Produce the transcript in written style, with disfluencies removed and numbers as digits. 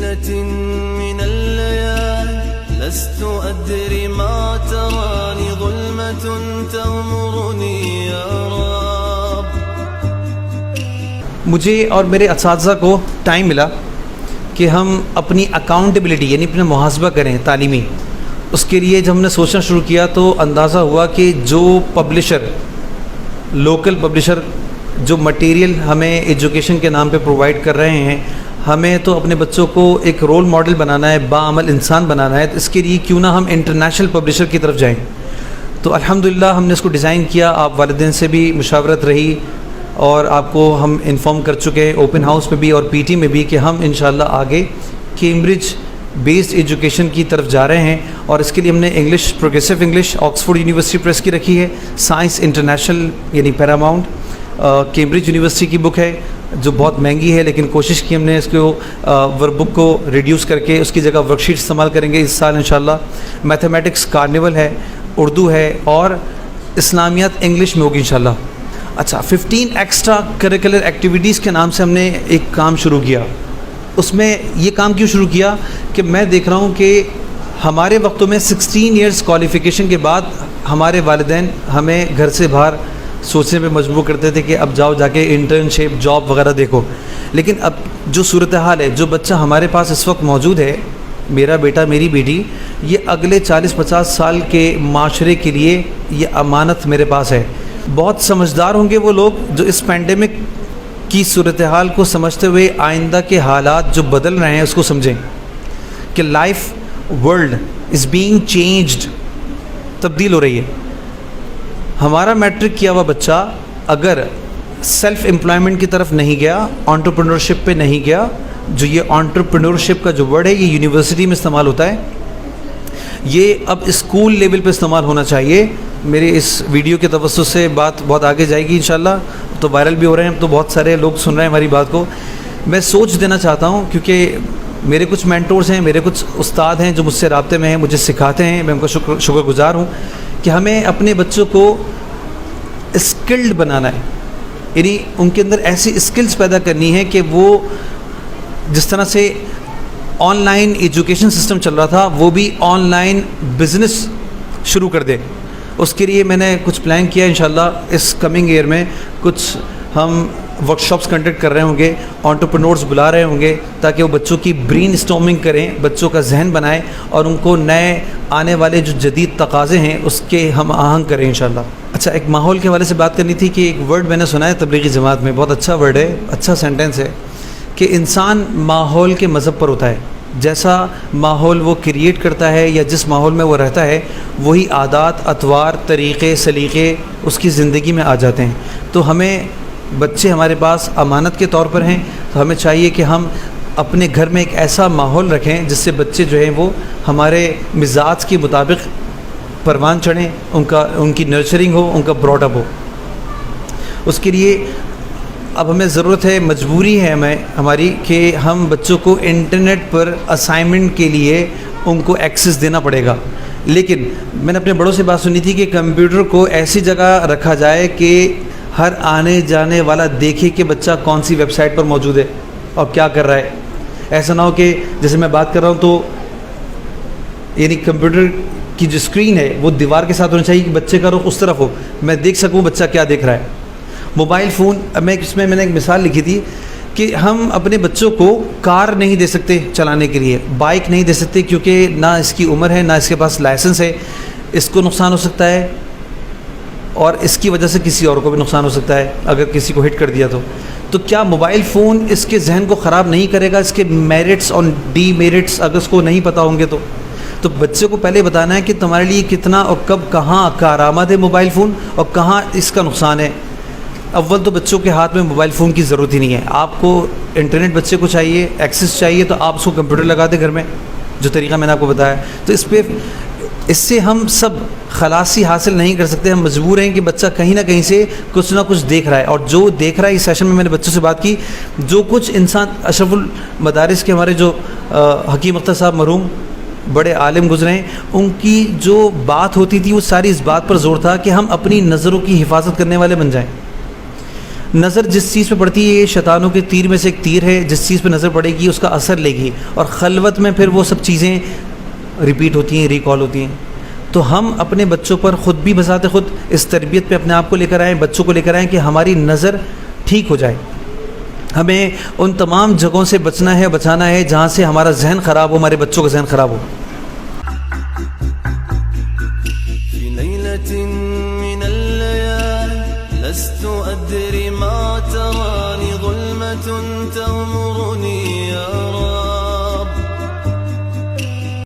ليلة من الليالي لست أدري ما تراني ظلمة تغمرني يا رب. مجھے اور میرے اساتذہ کو ٹائم ملا کہ ہم اپنی اکاؤنٹیبلٹی یعنی اپنا محاسبہ کریں تعلیمی. اس کے لیے جب ہم نے سوچنا شروع کیا تو اندازہ ہوا کہ جو پبلشر لوکل پبلشر جو مٹیریل ہمیں ایجوکیشن کے نام پہ پرووائڈ کر رہے ہیں، ہمیں تو اپنے بچوں کو ایک رول ماڈل بنانا ہے، باعمل انسان بنانا ہے. تو اس کے لیے کیوں نہ ہم انٹرنیشنل پبلشر کی طرف جائیں. تو الحمدللہ ہم نے اس کو ڈیزائن کیا. آپ والدین سے بھی مشاورت رہی اور آپ کو ہم انفارم کر چکے ہیں اوپن ہاؤس میں بھی اور پی ٹی میں بھی کہ ہم انشاءاللہ آگے کیمبرج بیسڈ ایجوکیشن کی طرف جا رہے ہیں. اور اس کے لیے ہم نے English progressive English Oxford university press کی رکھی ہے. سائنس انٹرنیشنل یعنی پیراماؤنٹ کیمبرج یونیورسٹی کی بک ہے جو بہت مہنگی ہے، لیکن کوشش کی ہم نے اس کو ورک بک کو ریڈیوس کر کے اس کی جگہ ورک شیٹ استعمال کریں گے اس سال انشاءاللہ. میتھمیٹکس کارنیول ہے، اردو ہے اور اسلامیات انگلش میں ہوگی انشاءاللہ. اچھا 15 ایکسٹرا کریکولر ایکٹیویٹیز کے نام سے ہم نے ایک کام شروع کیا. اس میں یہ کام کیوں شروع کیا کہ میں دیکھ رہا ہوں کہ ہمارے وقتوں میں 16 ایئرس کوالیفیکیشن کے بعد ہمارے والدین ہمیں گھر سے باہر سوچنے پہ مجبور کرتے تھے کہ اب جاؤ جا کے انٹرنشپ جاب وغیرہ دیکھو. لیکن اب جو صورتحال ہے، جو بچہ ہمارے پاس اس وقت موجود ہے، میرا بیٹا میری بیٹی، یہ اگلے 40-50 سال کے معاشرے کے لیے یہ امانت میرے پاس ہے. بہت سمجھدار ہوں گے وہ لوگ جو اس پینڈیمک کی صورتحال کو سمجھتے ہوئے آئندہ کے حالات جو بدل رہے ہیں اس کو سمجھیں کہ life world is being changed, تبدیل ہو رہی ہے. ہمارا میٹرک کیا ہوا بچہ اگر سیلف امپلائمنٹ کی طرف نہیں گیا، انٹرپرینورشپ پہ نہیں گیا، جو یہ انٹرپرینورشپ کا جو ورڈ ہے یہ یونیورسٹی میں استعمال ہوتا ہے، یہ اب اسکول لیول پہ استعمال ہونا چاہیے. میرے اس ویڈیو کے توسط سے بات بہت آگے جائے گی انشاءاللہ. تو وائرل بھی ہو رہے ہیں، تو بہت سارے لوگ سن رہے ہیں ہماری بات کو. میں سوچ دینا چاہتا ہوں کیونکہ میرے کچھ مینٹورز ہیں، میرے کچھ استاد ہیں جو مجھ سے رابطے میں ہیں، مجھے سکھاتے ہیں، میں ان کا شکر گزار ہوں کہ ہمیں اپنے بچوں کو اسکلڈ بنانا ہے. یعنی ان کے اندر ایسی اسکلز پیدا کرنی ہے کہ وہ جس طرح سے آن لائن ایجوکیشن سسٹم چل رہا تھا وہ بھی آن لائن بزنس شروع کر دے. اس کے لیے میں نے کچھ پلان کیا انشاءاللہ. اس کمنگ ایئر میں کچھ ہم ورکشاپس کنڈکٹ کر رہے ہوں گے، انٹرپرینورز بلا رہے ہوں گے تاکہ وہ بچوں کی برین اسٹارمنگ کریں، بچوں کا ذہن بنائیں اور ان کو نئے آنے والے جو جدید تقاضے ہیں اس کے ہم آہنگ کریں انشاءاللہ. اچھا ایک ماحول کے حوالے سے بات کرنی تھی کہ ایک ورڈ میں نے سنا ہے تبلیغی جماعت میں، بہت اچھا ورڈ ہے، اچھا سینٹینس ہے کہ انسان ماحول کے مذہب پر ہوتا ہے. جیسا ماحول وہ کریٹ کرتا ہے یا جس ماحول میں وہ رہتا ہے وہی عادات، اطوار، طریقے، سلیقے اس کی زندگی میں آ جاتے ہیں. تو ہمیں بچے ہمارے پاس امانت کے طور پر ہیں، تو ہمیں چاہیے کہ ہم اپنے گھر میں ایک ایسا ماحول رکھیں جس سے بچے جو ہیں وہ ہمارے مزاج کے مطابق پروان چڑھیں، ان کی نرچرنگ ہو، ان کا براٹ اپ ہو. اس کے لیے اب ہمیں ضرورت ہے، مجبوری ہے ہماری کہ ہم بچوں کو انٹرنیٹ پر اسائنمنٹ کے لیے ان کو ایکسیس دینا پڑے گا. لیکن میں نے اپنے بڑوں سے بات سنی تھی کہ کمپیوٹر کو ایسی جگہ رکھا جائے کہ ہر آنے جانے والا دیکھے کہ بچہ کون سی ویب سائٹ پر موجود ہے اور کیا کر رہا ہے. ایسا نہ ہو کہ جیسے میں بات کر رہا ہوں تو یعنی کمپیوٹر کی جو اسکرین ہے وہ دیوار کے ساتھ ہونا چاہیے کہ بچے کا رخ اس طرف ہو، میں دیکھ سکوں بچہ کیا دیکھ رہا ہے. موبائل فون، اس میں نے ایک مثال لکھی تھی کہ ہم اپنے بچوں کو کار نہیں دے سکتے چلانے کے لیے، بائک نہیں دے سکتے کیونکہ نہ اس کی عمر ہے نہ اس کے پاس لائسنس ہے. اس کو نقصان ہو سکتا ہے اور اس کی وجہ سے کسی اور کو بھی نقصان ہو سکتا ہے اگر کسی کو ہٹ کر دیا تو کیا موبائل فون اس کے ذہن کو خراب نہیں کرے گا؟ اس کے میرٹس اور ڈی میرٹس اگر اس کو نہیں پتہ ہوں گے تو بچے کو پہلے بتانا ہے کہ تمہارے لیے کتنا اور کب کہاں کارآمد ہے موبائل فون اور کہاں اس کا نقصان ہے. اول تو بچوں کے ہاتھ میں موبائل فون کی ضرورت ہی نہیں ہے. آپ کو انٹرنیٹ بچے کو چاہیے، ایکسیس چاہیے تو آپ اس کو کمپیوٹر لگا دیں گھر میں، جو طریقہ میں نے آپ کو بتایا. تو اس سے ہم سب خلاصی حاصل نہیں کر سکتے. ہم مجبور ہیں کہ بچہ کہیں نہ کہیں سے کچھ نہ کچھ دیکھ رہا ہے، اور جو دیکھ رہا ہے، اس سیشن میں نے بچوں سے بات کی، جو کچھ انسان اشرف المدارس کے ہمارے جو حکیم اختر صاحب مرحوم بڑے عالم گزرے ہیں، ان کی جو بات ہوتی تھی وہ ساری اس بات پر زور تھا کہ ہم اپنی نظروں کی حفاظت کرنے والے بن جائیں. نظر جس چیز پہ پڑتی ہے یہ شیطانوں کے تیر میں سے ایک تیر ہے، جس چیز پہ نظر پڑے گی اس کا اثر لے گی، اور خلوت میں پھر وہ سب چیزیں ریپیٹ ہوتی ہیں، ریکال ہوتی ہیں۔ تو ہم اپنے بچوں پر خود بھی بذات خود اس تربیت پہ اپنے آپ کو لے کر آئیں، بچوں کو لے کر آئیں کہ ہماری نظر ٹھیک ہو جائے۔ ہمیں ان تمام جگہوں سے بچنا ہے، بچانا ہے جہاں سے ہمارا ذہن خراب ہو، ہمارے بچوں کا ذہن خراب ہو۔ في ليلة من الليالي لست أدري ما تراني ظلمة تغمر